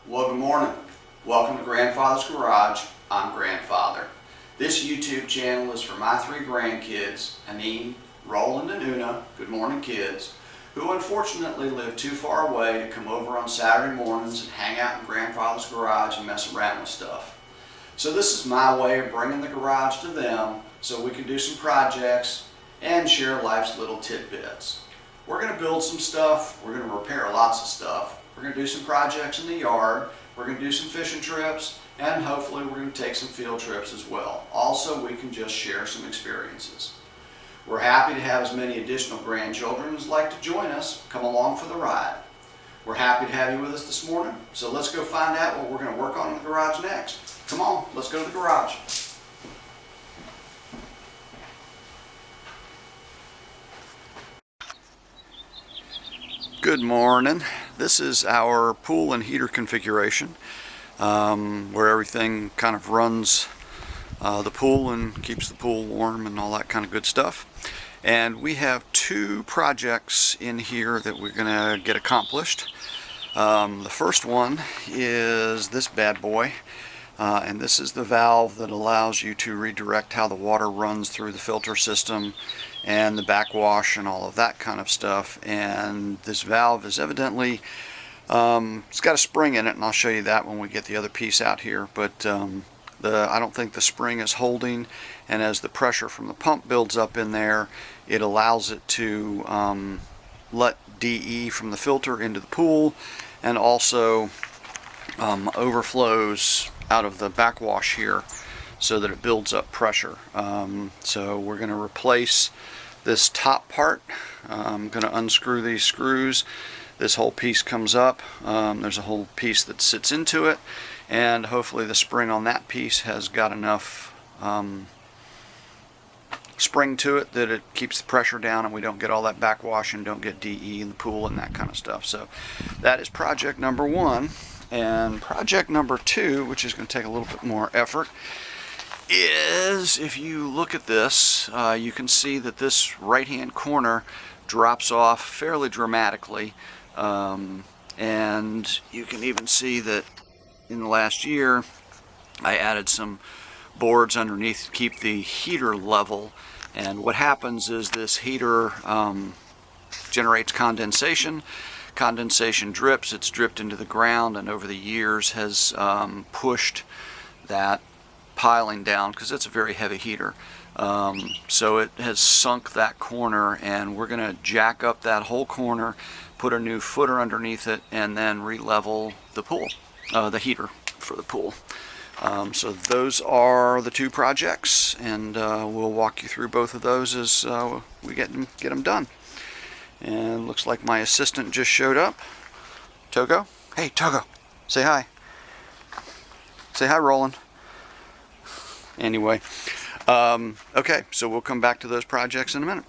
Well, good morning. Welcome to Grandfather's Garage. I'm Grandfather. This YouTube channel is for my three grandkids, Anine, Roland, and Una, good morning kids, who unfortunately live too far away to come over on Saturday mornings and hang out in Grandfather's Garage and mess around with stuff. So this is my way of bringing the garage to them so we can do some projects and share life's little tidbits. We're going to build some stuff, we're going to repair lots of stuff, we're going to do some projects in the yard, we're going to do some fishing trips, and hopefully we're going to take some field trips as well. Also, we can just share some experiences. We're happy to have as many additional grandchildren as like to join us. Come along for the ride. We're happy to have you with us this morning, so let's go find out what we're going to work on in the garage next. Come on, let's go to the garage. Good morning. This is our pool and heater configuration where everything kind of runs the pool and keeps the pool warm and all that kind of good stuff. And we have two projects in here that we're going to get accomplished. The first one is this bad boy. And this is the valve that allows you to redirect how the water runs through the filter system and the backwash and all of that kind of stuff. And this valve is evidently, it's got a spring in it, and I'll show you that when we get the other piece out here. But I don't think the spring is holding, and as the pressure from the pump builds up in there, it allows it to let DE from the filter into the pool, and also overflows out of the backwash here so that it builds up pressure. So we're going to replace this top part. I'm going to unscrew these screws. This whole piece comes up. There's a whole piece that sits into it, and hopefully the spring on that piece has got enough spring to it that it keeps the pressure down and we don't get all that backwash and don't get DE in the pool and that kind of stuff. So that is project number one. And project number two, which is going to take a little bit more effort, is if you look at this, you can see that this right-hand corner drops off fairly dramatically. And you can even see that in the last year, I added some boards underneath to keep the heater level. And what happens is this heater generates condensation. Condensation drips, it's dripped into the ground, and over the years has pushed that piling down because it's a very heavy heater. So it has sunk that corner, and we're going to jack up that whole corner, put a new footer underneath it, and then re-level the pool, the heater for the pool. So those are the two projects, and we'll walk you through both of those as we get them done. And looks like my assistant just showed up. Togo? Hey, Togo. Say hi. Say hi, Roland. Anyway. Okay, so we'll come back to those projects in a minute.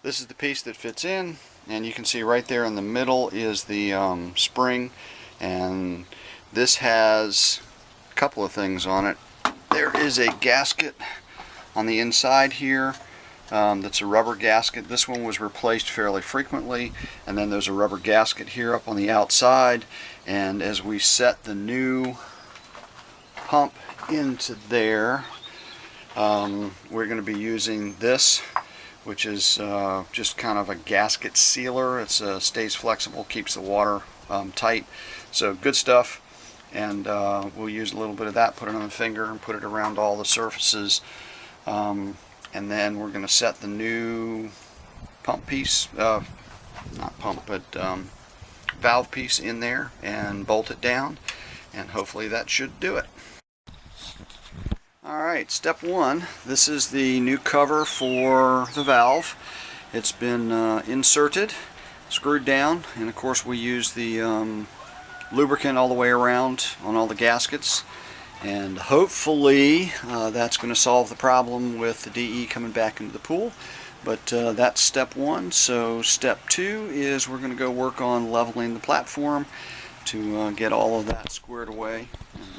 This is the piece that fits in, and you can see right there in the middle is the spring, and this has a couple of things on it. There is a gasket on the inside here. That's a rubber gasket. This one was replaced fairly frequently, and then there's a rubber gasket here up on the outside, and as we set the new pump into there, we're going to be using this, which is just kind of a gasket sealer. It stays flexible, keeps the water tight, so good stuff. And we'll use a little bit of that, put it on the finger and put it around all the surfaces. And then we're going to set the new pump piece, not pump, but valve piece in there and bolt it down, and hopefully that should do it. Alright, step one. This is the new cover for the valve. It's been inserted, screwed down, and of course we use the lubricant all the way around on all the gaskets. And hopefully that's going to solve the problem with the DE coming back into the pool. But that's step one. So step two is we're going to go work on leveling the platform to get all of that squared away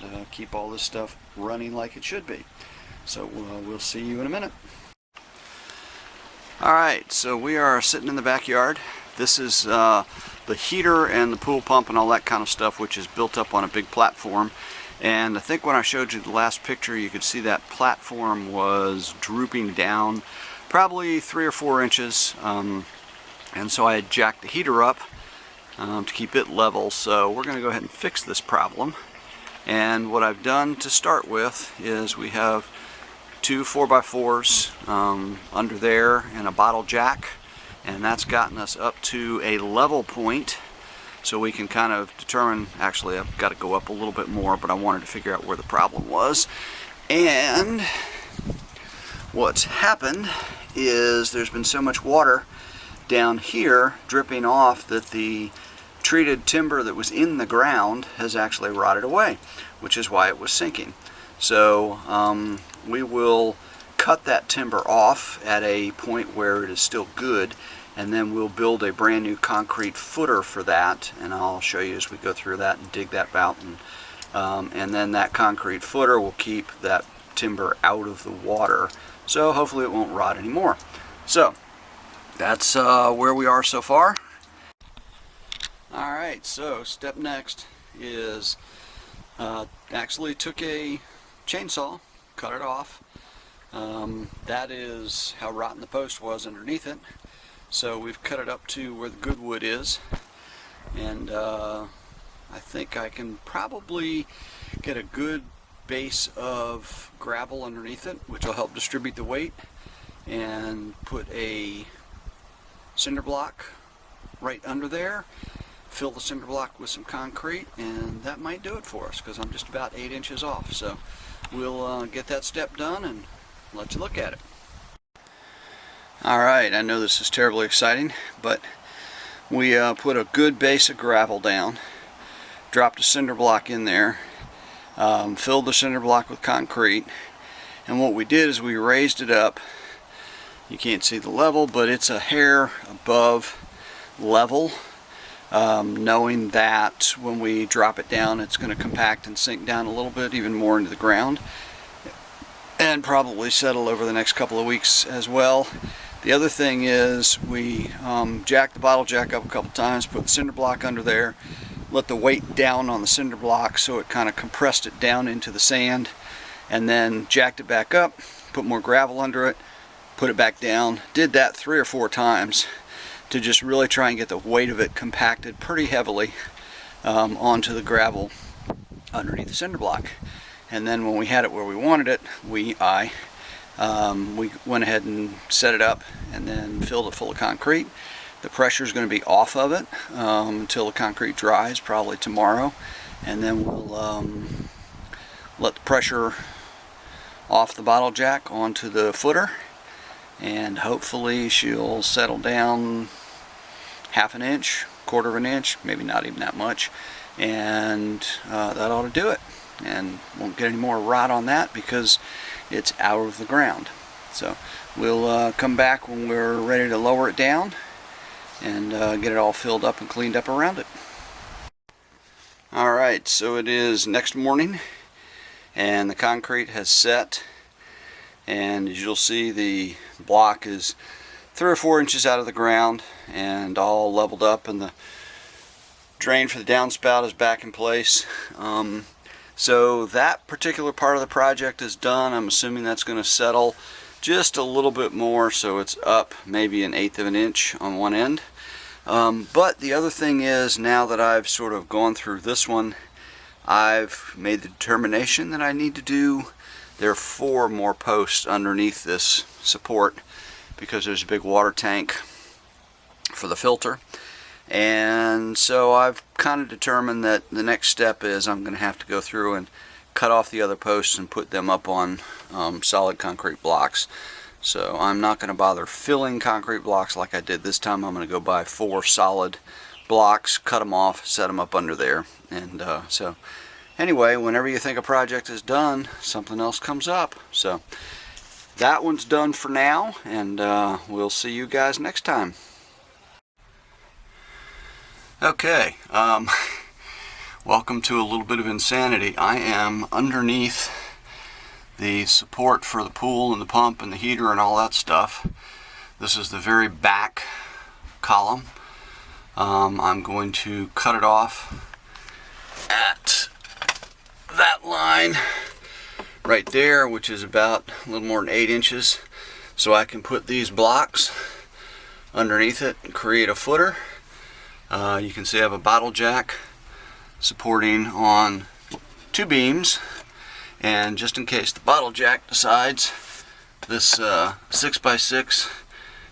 and keep all this stuff running like it should be. So we'll see you in a minute. Alright, so we are sitting in the backyard. This is the heater and the pool pump and all that kind of stuff, which is built up on a big platform. And I think when I showed you the last picture, you could see that platform was drooping down probably 3 or 4 inches. And so I had jacked the heater up to keep it level. So we're going to go ahead and fix this problem. And what I've done to start with is we have 2 4x4s under there and a bottle jack, and that's gotten us up to a level point so we can kind of determine, actually I've got to go up a little bit more, but I wanted to figure out where the problem was. And what's happened is there's been so much water down here dripping off that the treated timber that was in the ground has actually rotted away, which is why it was sinking. So we will cut that timber off at a point where it is still good, and then we'll build a brand new concrete footer for that, and I'll show you as we go through that and dig that out. And then that concrete footer will keep that timber out of the water, so hopefully it won't rot anymore. So that's where we are so far. Alright, so step next is actually took a chainsaw, cut it off. That is how rotten the post was underneath it. So we've cut it up to where the good wood is, and I think I can probably get a good base of gravel underneath it, which will help distribute the weight, and put a cinder block right under there, fill the cinder block with some concrete, and that might do it for us because I'm just about 8 inches off. So we'll get that step done and let you look at it. Alright, I know this is terribly exciting, but we put a good base of gravel down, dropped a cinder block in there, filled the cinder block with concrete, and what we did is we raised it up. You can't see the level, but it's a hair above level, knowing that when we drop it down it's going to compact and sink down a little bit even more into the ground and probably settle over the next couple of weeks as well. The other thing is we jacked the bottle jack up a couple times, put the cinder block under there, let the weight down on the cinder block so it kind of compressed it down into the sand, and then jacked it back up, put more gravel under it, put it back down. Did that 3 or 4 times to just really try and get the weight of it compacted pretty heavily onto the gravel underneath the cinder block. And then when we had it where we wanted it, we went ahead and set it up and then filled it full of concrete. The pressure is going to be off of it until the concrete dries, probably tomorrow, and then we'll let the pressure off the bottle jack onto the footer, and hopefully she'll settle down 1/2 inch, 1/4 inch, maybe not even that much, and that ought to do it. And won't get any more rot on that because it's out of the ground. So we'll come back when we're ready to lower it down and get it all filled up and cleaned up around it. Alright, so it is next morning and the concrete has set, and as you'll see, the block is 3 or 4 inches out of the ground and all leveled up, and the drain for the downspout is back in place. So that particular part of the project is done. I'm assuming that's going to settle just a little bit more, so it's up maybe 1/8 of an inch on one end. But the other thing is, now that I've sort of gone through this one, I've made the determination that I need to do, there are 4 more posts underneath this support because there's a big water tank for the filter. And so I've kind of determined that the next step is I'm going to have to go through and cut off the other posts and put them up on solid concrete blocks. So I'm not going to bother filling concrete blocks like I did this time. I'm going to go buy 4 solid blocks, cut them off, set them up under there. And so anyway, whenever you think a project is done, something else comes up. So that one's done for now, and we'll see you guys next time. Okay, welcome to a little bit of insanity. I am underneath the support for the pool and the pump and the heater and all that stuff. This is the very back column I'm going to cut it off at that line right there, which is about a little more than 8 inches, so I can put these blocks underneath it and create a footer. You can see I have a bottle jack supporting on 2 beams, and just in case the bottle jack decides, this 6x6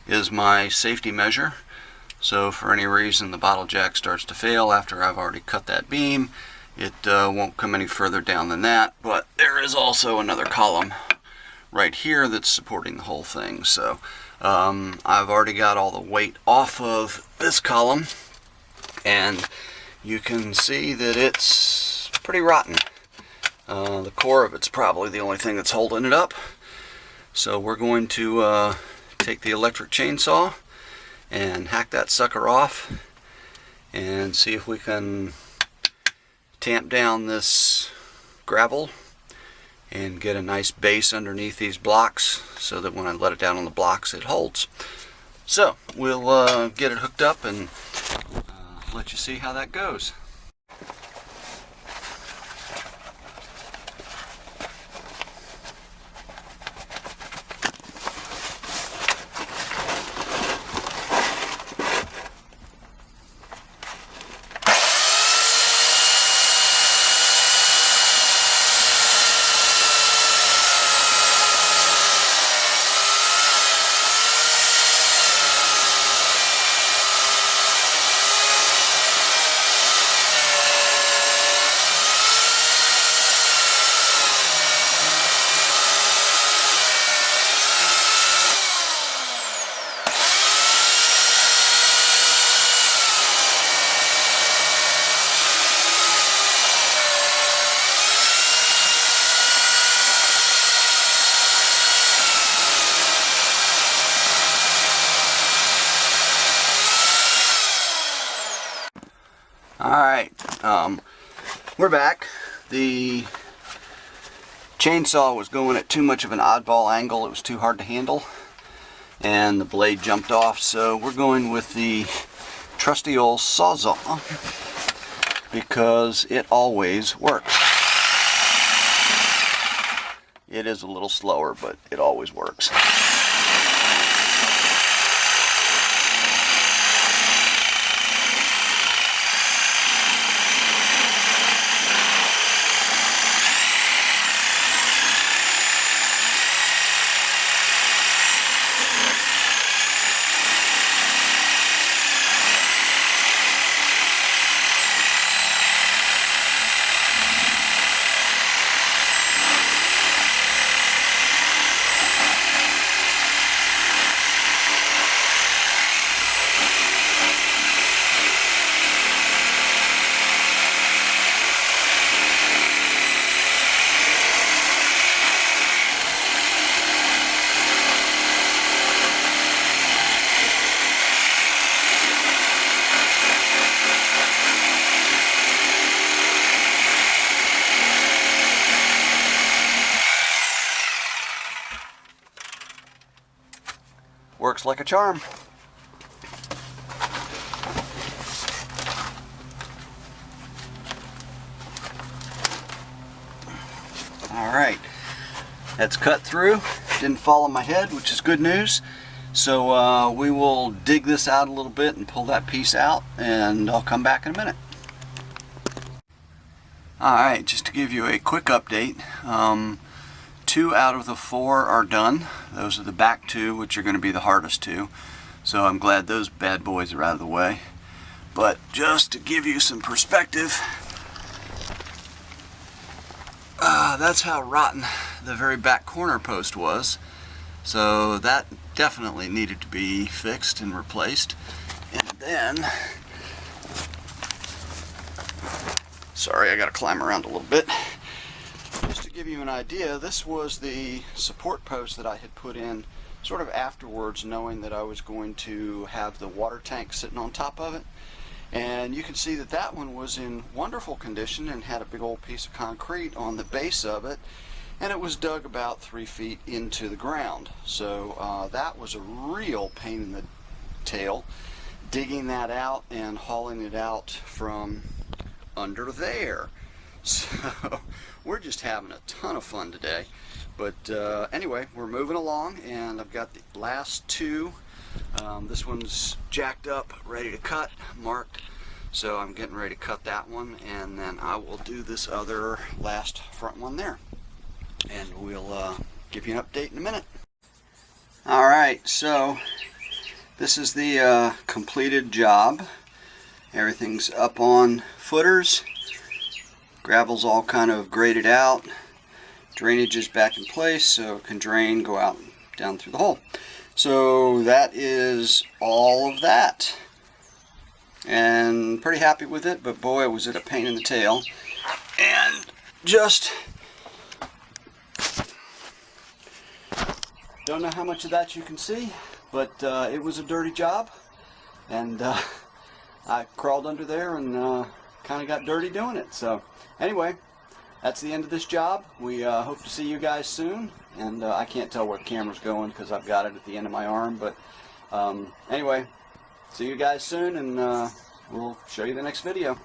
is my safety measure. So for any reason the bottle jack starts to fail after I've already cut that beam, it won't come any further down than that. But there is also another column right here that's supporting the whole thing. So I've already got all the weight off of this column, and you can see that it's pretty rotten. The core of it's probably the only thing that's holding it up. So we're going to take the electric chainsaw and hack that sucker off and see if we can tamp down this gravel and get a nice base underneath these blocks so that when I let it down on the blocks it holds. So we'll get it hooked up and let you see how that goes. Alright, we're back. The chainsaw was going at too much of an oddball angle. It was too hard to handle, and the blade jumped off. So we're going with the trusty old Sawzall because it always works. It is a little slower, but it always works. Works like a charm. Alright, that's cut through. Didn't fall on my head, which is good news. So we will dig this out a little bit and pull that piece out, and I'll come back in a minute. Alright, just to give you a quick update. 2 out of the 4 are done. Those are the back 2, which are going to be the hardest 2. So I'm glad those bad boys are out of the way. But just to give you some perspective, that's how rotten the very back corner post was. So that definitely needed to be fixed and replaced. And then, sorry, I got to climb around a little bit. Just to give you an idea, this was the support post that I had put in sort of afterwards, knowing that I was going to have the water tank sitting on top of it. And you can see that that one was in wonderful condition and had a big old piece of concrete on the base of it, and it was dug about 3 feet into the ground. So that was a real pain in the tail. digging that out and hauling it out from under there. So we're just having a ton of fun today. But anyway, we're moving along, and I've got the last two. This one's jacked up, ready to cut, marked. So I'm getting ready to cut that one, and then I will do this other last front one there. And we'll give you an update in a minute. Alright, so this is the completed job. Everything's up on footers. Gravel's all kind of graded out. Drainage is back in place so it can drain, go out down through the hole. So that is all of that. And pretty happy with it, but boy, was it a pain in the tail. And just don't know how much of that you can see, but it was a dirty job, and I crawled under there and kind of got dirty doing it. So anyway, that's the end of this job. We hope to see you guys soon, and I can't tell where the camera's going because I've got it at the end of my arm, but anyway, see you guys soon, and we'll show you the next video.